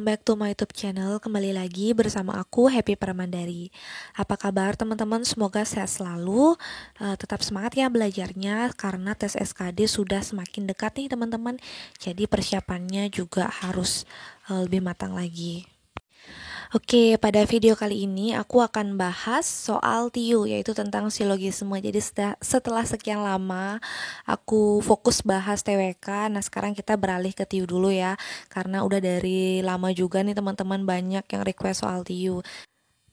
welcome back to my YouTube channel. Kembali lagi bersama aku Happy Paramandari. Apa kabar teman-teman? Semoga sehat selalu. Tetap semangat ya belajarnya karena tes SKD sudah semakin dekat nih teman-teman. Jadi persiapannya juga harus lebih matang lagi. Oke, pada video kali ini aku akan bahas soal TIU, yaitu tentang silogisme. Jadi setelah sekian lama aku fokus bahas TWK, nah sekarang kita beralih ke TIU dulu ya. Karena udah dari lama juga nih teman-teman banyak yang request soal TIU.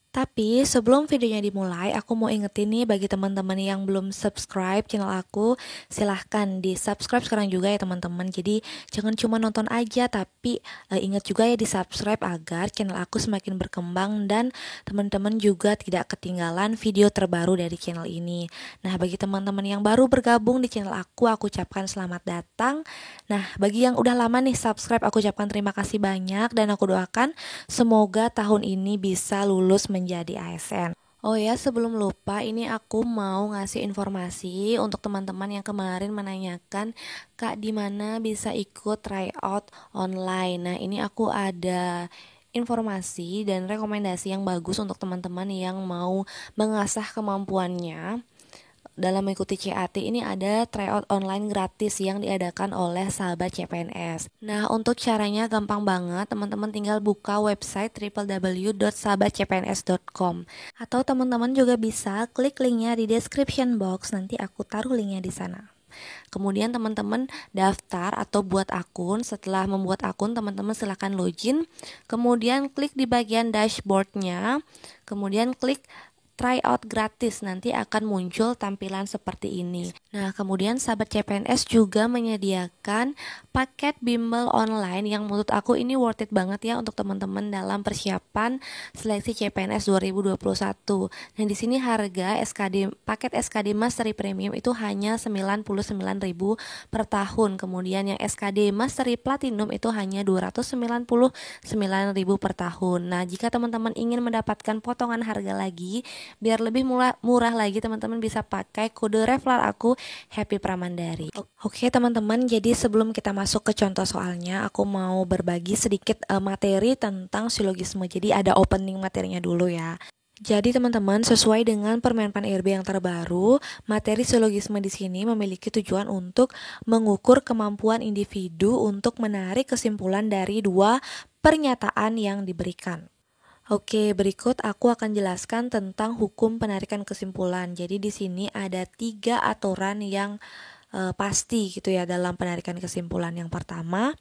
Tapi sebelum videonya dimulai, aku mau ingetin nih bagi teman-teman yang belum subscribe channel aku, silahkan di subscribe sekarang juga ya teman-teman. Jadi jangan cuma nonton aja, tapi ingat juga ya di subscribe agar channel aku semakin berkembang dan teman-teman juga tidak ketinggalan video terbaru dari channel ini. Nah, bagi teman-teman yang baru bergabung di channel aku ucapkan selamat datang. Nah, bagi yang udah lama nih subscribe, aku ucapkan terima kasih banyak dan aku doakan semoga tahun ini bisa lulus menjadi ASN. Oh ya, sebelum lupa, ini aku mau ngasih informasi untuk teman-teman yang kemarin menanyakan, Kak, di mana bisa ikut tryout online. Nah, ini aku ada informasi dan rekomendasi yang bagus untuk teman-teman yang mau mengasah kemampuannya. Dalam mengikuti CAT ini ada tryout online gratis yang diadakan oleh sahabat CPNS. Nah, untuk caranya gampang banget, teman-teman tinggal buka website www.sahabatcpns.com atau teman-teman juga bisa klik linknya di description box, nanti aku taruh linknya di sana. Kemudian teman-teman daftar atau buat akun. Setelah membuat akun, teman-teman silahkan login. Kemudian klik di bagian dashboardnya. Kemudian klik tryout gratis, nanti akan muncul tampilan seperti ini. Nah, kemudian sahabat CPNS juga menyediakan paket bimbel online yang menurut aku ini worth it banget ya untuk teman-teman dalam persiapan seleksi CPNS 2021. Dan di sini harga paket SKD Mastery Premium itu hanya 99.000 per tahun. Kemudian yang SKD Mastery Platinum itu hanya 299.000 per tahun. Nah, jika teman-teman ingin mendapatkan potongan harga lagi, biar lebih murah lagi, teman-teman bisa pakai kode referral aku Happy Pramandari. Oke teman-teman, jadi sebelum kita masuk ke contoh soalnya, aku mau berbagi sedikit materi tentang silogisme. Jadi ada opening materinya dulu ya. Jadi teman-teman, sesuai dengan Permenpan IRB yang terbaru, materi silogisme di sini memiliki tujuan untuk mengukur kemampuan individu untuk menarik kesimpulan dari dua pernyataan yang diberikan. Oke, berikut aku akan jelaskan tentang hukum penarikan kesimpulan. Jadi di sini ada 3 aturan yang pasti gitu ya dalam penarikan kesimpulan. Yang pertama,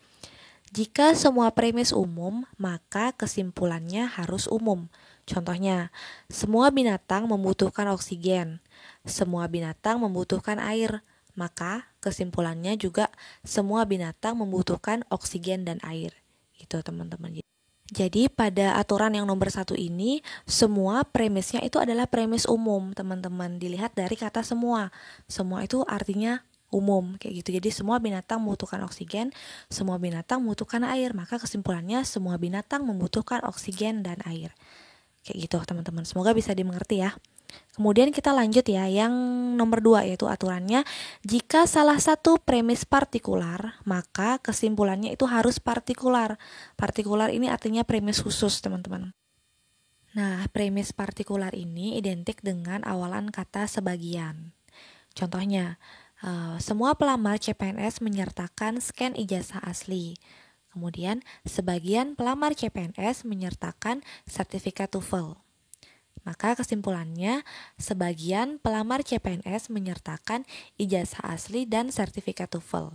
jika semua premis umum, maka kesimpulannya harus umum. Contohnya, semua binatang membutuhkan oksigen, semua binatang membutuhkan air, maka kesimpulannya juga semua binatang membutuhkan oksigen dan air. Gitu teman-teman. Jadi pada aturan yang nomor 1 ini, semua premisnya itu adalah premis umum, teman-teman. Dilihat dari kata semua. Semua itu artinya umum, kayak gitu. Jadi semua binatang membutuhkan oksigen, semua binatang membutuhkan air. Maka kesimpulannya semua binatang membutuhkan oksigen dan air. Kayak gitu, teman-teman. Semoga bisa dimengerti ya. Kemudian kita lanjut ya, yang nomor 2 yaitu aturannya, jika salah satu premis partikular, maka kesimpulannya itu harus partikular. Partikular ini artinya premis khusus, teman-teman. Nah, premis partikular ini identik dengan awalan kata sebagian. Contohnya, semua pelamar CPNS menyertakan scan ijazah asli. Kemudian, sebagian pelamar CPNS menyertakan sertifikat TOEFL. Maka kesimpulannya, sebagian pelamar CPNS menyertakan ijazah asli dan sertifikat TOEFL.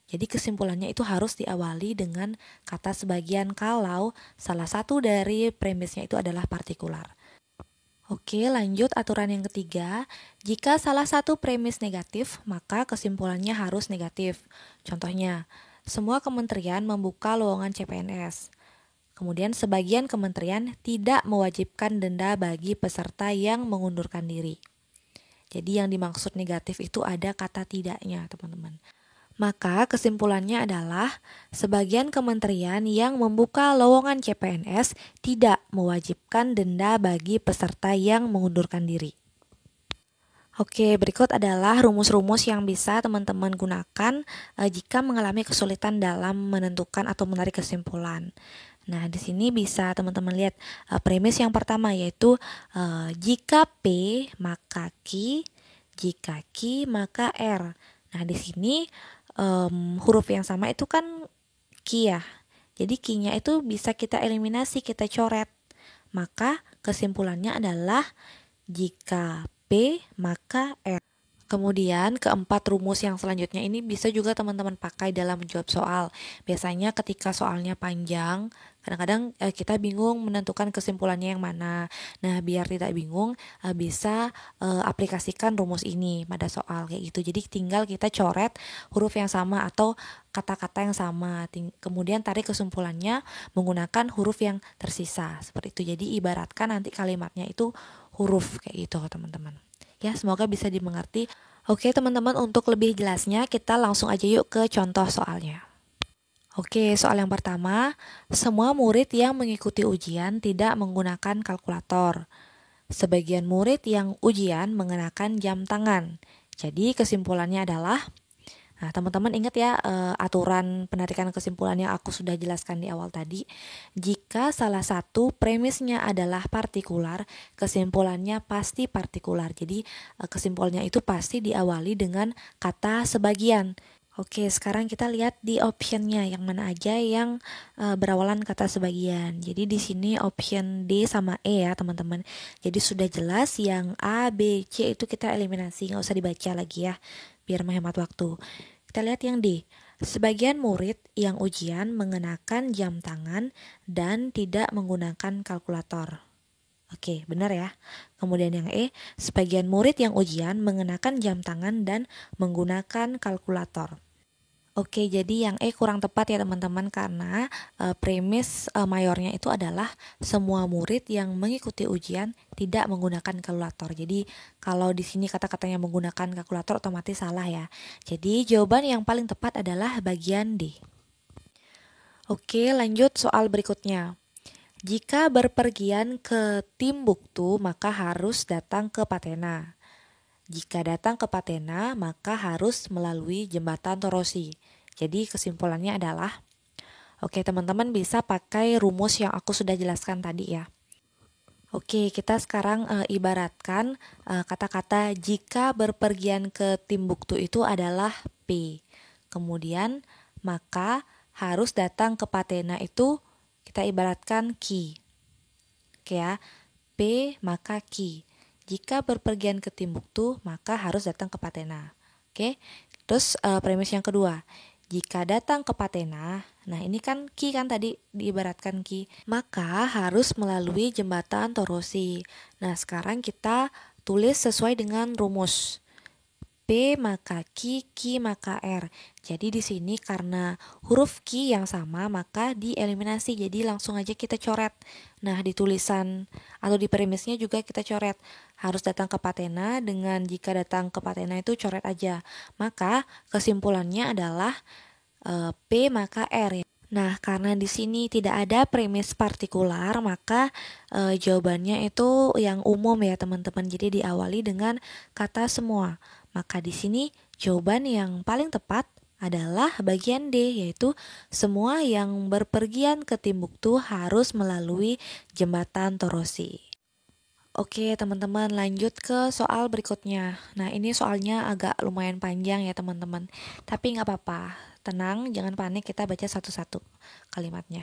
Jadi kesimpulannya itu harus diawali dengan kata sebagian kalau salah satu dari premisnya itu adalah partikular. Oke, lanjut aturan yang ketiga. Jika salah satu premis negatif, maka kesimpulannya harus negatif. Contohnya, semua kementerian membuka lowongan CPNS. Kemudian sebagian kementerian tidak mewajibkan denda bagi peserta yang mengundurkan diri. Jadi yang dimaksud negatif itu ada kata tidaknya, teman-teman. Maka kesimpulannya adalah sebagian kementerian yang membuka lowongan CPNS tidak mewajibkan denda bagi peserta yang mengundurkan diri. Oke, berikut adalah rumus-rumus yang bisa teman-teman gunakan jika mengalami kesulitan dalam menentukan atau menarik kesimpulan. Nah, di sini bisa teman-teman lihat premis yang pertama yaitu jika P maka Q, jika Q maka R. Nah, di sini huruf yang sama itu kan Q ya. Jadi Q-nya itu bisa kita eliminasi, kita coret. Maka kesimpulannya adalah jika P maka R. Kemudian keempat rumus yang selanjutnya ini bisa juga teman-teman pakai dalam menjawab soal. Biasanya ketika soalnya panjang, kadang-kadang kita bingung menentukan kesimpulannya yang mana. Nah, biar tidak bingung, bisa aplikasikan rumus ini pada soal kayak gitu. Jadi tinggal kita coret huruf yang sama atau kata-kata yang sama. Kemudian tarik kesimpulannya menggunakan huruf yang tersisa. Seperti itu. Jadi ibaratkan nanti kalimatnya itu huruf kayak gitu, teman-teman. Ya, semoga bisa dimengerti. Oke, teman-teman, untuk lebih jelasnya kita langsung aja yuk ke contoh soalnya. Oke, soal yang pertama, semua murid yang mengikuti ujian tidak menggunakan kalkulator. Sebagian murid yang ujian mengenakan jam tangan. Jadi kesimpulannya adalah, nah, teman-teman ingat ya aturan penarikan kesimpulan yang aku sudah jelaskan di awal tadi. Jika salah satu premisnya adalah partikular, kesimpulannya pasti partikular. Jadi kesimpulannya itu pasti diawali dengan kata sebagian. Oke, sekarang kita lihat di optionnya yang mana aja yang berawalan kata sebagian. Jadi di sini option D sama E ya teman-teman. Jadi sudah jelas yang A, B, C itu kita eliminasi, nggak usah dibaca lagi ya, biar menghemat waktu. Kita lihat yang D. Sebagian murid yang ujian mengenakan jam tangan dan tidak menggunakan kalkulator. Oke, benar ya. Kemudian yang E, sebagian murid yang ujian mengenakan jam tangan dan menggunakan kalkulator. Oke, jadi yang E kurang tepat ya teman-teman karena premis mayornya itu adalah semua murid yang mengikuti ujian tidak menggunakan kalkulator. Jadi kalau di sini kata-katanya menggunakan kalkulator otomatis salah ya. Jadi jawaban yang paling tepat adalah bagian D. Oke, lanjut soal berikutnya. Jika berpergian ke Timbuktu maka harus datang ke Patena. Jika datang ke Patena, maka harus melalui jembatan Torosi. Jadi kesimpulannya adalah, oke teman-teman bisa pakai rumus yang aku sudah jelaskan tadi ya. Oke, kita sekarang ibaratkan kata-kata jika berpergian ke Timbuktu itu adalah P. Kemudian, maka harus datang ke Patena itu kita ibaratkan Q. Oke ya, P maka Q. Jika berpergian ke Timbuktu, maka harus datang ke Patena. Oke. Terus premis yang kedua, jika datang ke Patena, nah ini kan Ki kan tadi diibaratkan Ki, maka harus melalui jembatan Torosi. Nah, sekarang kita tulis sesuai dengan rumus. P maka Q maka R. Jadi di sini karena huruf Q yang sama maka dieliminasi. Jadi langsung aja kita coret. Nah, di tulisan atau di premisnya juga kita coret. Harus datang ke Patena dengan jika datang ke Patena itu coret aja. Maka kesimpulannya adalah P maka R. Nah, karena di sini tidak ada premis partikular, maka jawabannya itu yang umum ya teman-teman. Jadi diawali dengan kata semua. Maka di sini jawaban yang paling tepat adalah bagian D, yaitu semua yang berpergian ke Timbuktu harus melalui jembatan Torosi. Oke teman-teman, lanjut ke soal berikutnya. Nah, ini soalnya agak lumayan panjang ya teman-teman, tapi nggak apa-apa, tenang, jangan panik, kita baca satu-satu kalimatnya.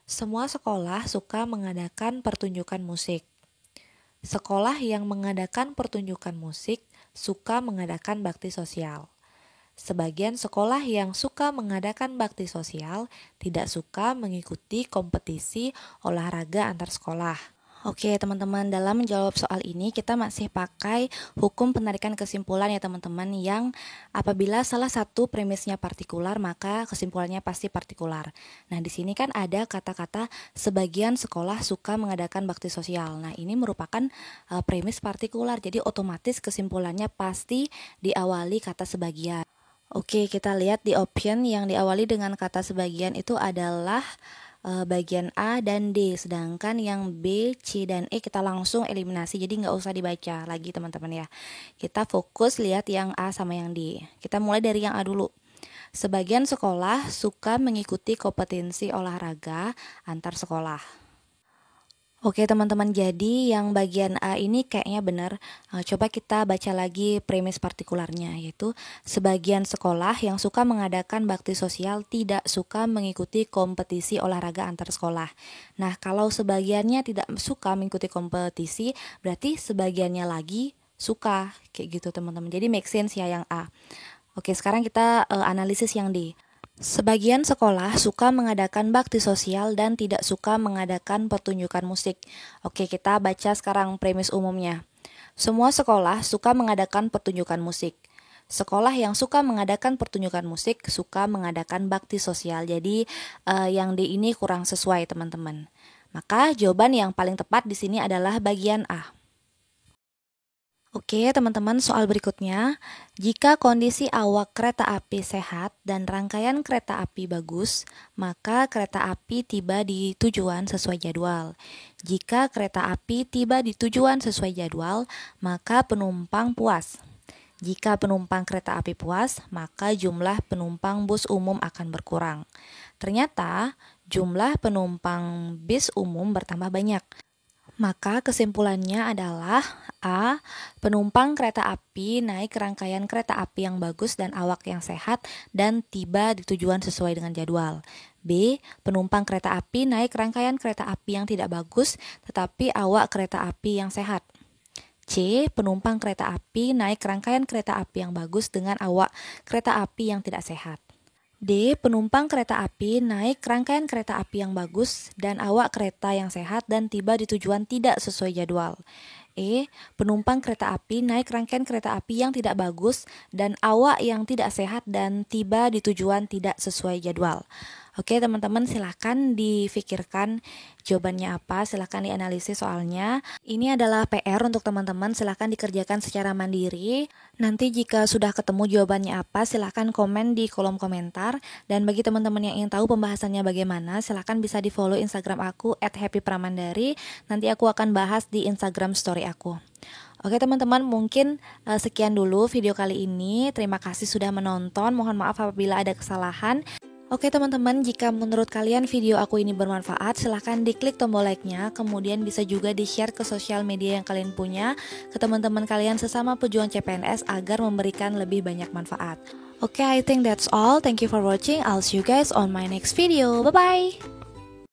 Semua sekolah suka mengadakan pertunjukan musik. Sekolah yang mengadakan pertunjukan musik suka mengadakan bakti sosial. Sebagian sekolah yang suka mengadakan bakti sosial tidak suka mengikuti kompetisi olahraga antar sekolah. Oke teman-teman, dalam menjawab soal ini kita masih pakai hukum penarikan kesimpulan ya teman-teman, yang apabila salah satu premisnya partikular maka kesimpulannya pasti partikular. Nah, di sini kan ada kata-kata sebagian sekolah suka mengadakan bakti sosial. Nah, ini merupakan premis partikular, jadi otomatis kesimpulannya pasti diawali kata sebagian. Oke, kita lihat di option yang diawali dengan kata sebagian itu adalah bagian A dan D, sedangkan yang B, C, dan E kita langsung eliminasi, jadi nggak usah dibaca lagi teman-teman ya. Kita fokus lihat yang A sama yang D. Kita mulai dari yang A dulu. Sebagian sekolah suka mengikuti kompetensi olahraga antar sekolah. Oke teman-teman, jadi yang bagian A ini kayaknya benar. Coba kita baca lagi premis partikularnya, yaitu sebagian sekolah yang suka mengadakan bakti sosial tidak suka mengikuti kompetisi olahraga antar sekolah. Nah, kalau sebagiannya tidak suka mengikuti kompetisi, berarti sebagiannya lagi suka, kayak gitu teman-teman. Jadi make sense ya yang A. Oke, sekarang kita analisis yang D. Sebagian sekolah suka mengadakan bakti sosial dan tidak suka mengadakan pertunjukan musik. Oke, kita baca sekarang premis umumnya. Semua sekolah suka mengadakan pertunjukan musik. Sekolah yang suka mengadakan pertunjukan musik suka mengadakan bakti sosial. Jadi yang D ini kurang sesuai teman-teman. Maka jawaban yang paling tepat di sini adalah bagian A. Oke teman-teman, soal berikutnya, jika kondisi awak kereta api sehat dan rangkaian kereta api bagus, maka kereta api tiba di tujuan sesuai jadwal. Jika kereta api tiba di tujuan sesuai jadwal, maka penumpang puas. Jika penumpang kereta api puas, maka jumlah penumpang bus umum akan berkurang. Ternyata, jumlah penumpang bis umum bertambah banyak. Maka kesimpulannya adalah A. Penumpang kereta api naik rangkaian kereta api yang bagus dan awak yang sehat dan tiba di tujuan sesuai dengan jadwal. B. Penumpang kereta api naik rangkaian kereta api yang tidak bagus tetapi awak kereta api yang sehat. C. Penumpang kereta api naik rangkaian kereta api yang bagus dengan awak kereta api yang tidak sehat. D. Penumpang kereta api naik rangkaian kereta api yang bagus dan awak kereta yang sehat dan tiba di tujuan tidak sesuai jadwal. E. Penumpang kereta api naik rangkaian kereta api yang tidak bagus dan awak yang tidak sehat dan tiba di tujuan tidak sesuai jadwal. Oke teman-teman, silahkan difikirkan jawabannya apa, silahkan dianalisis soalnya. Ini adalah PR untuk teman-teman, silahkan dikerjakan secara mandiri. Nanti jika sudah ketemu jawabannya apa, silahkan komen di kolom komentar. Dan bagi teman-teman yang ingin tahu pembahasannya bagaimana, silahkan bisa di follow Instagram aku @happypramandari. Nanti aku akan bahas di Instagram story aku. Oke teman-teman, mungkin sekian dulu video kali ini. Terima kasih sudah menonton, mohon maaf apabila ada kesalahan. Oke teman-teman, jika menurut kalian video aku ini bermanfaat, silahkan diklik tombol like-nya, kemudian bisa juga di-share ke sosial media yang kalian punya, ke teman-teman kalian sesama pejuang CPNS agar memberikan lebih banyak manfaat. Oke, I think that's all. Thank you for watching. I'll see you guys on my next video. Bye-bye!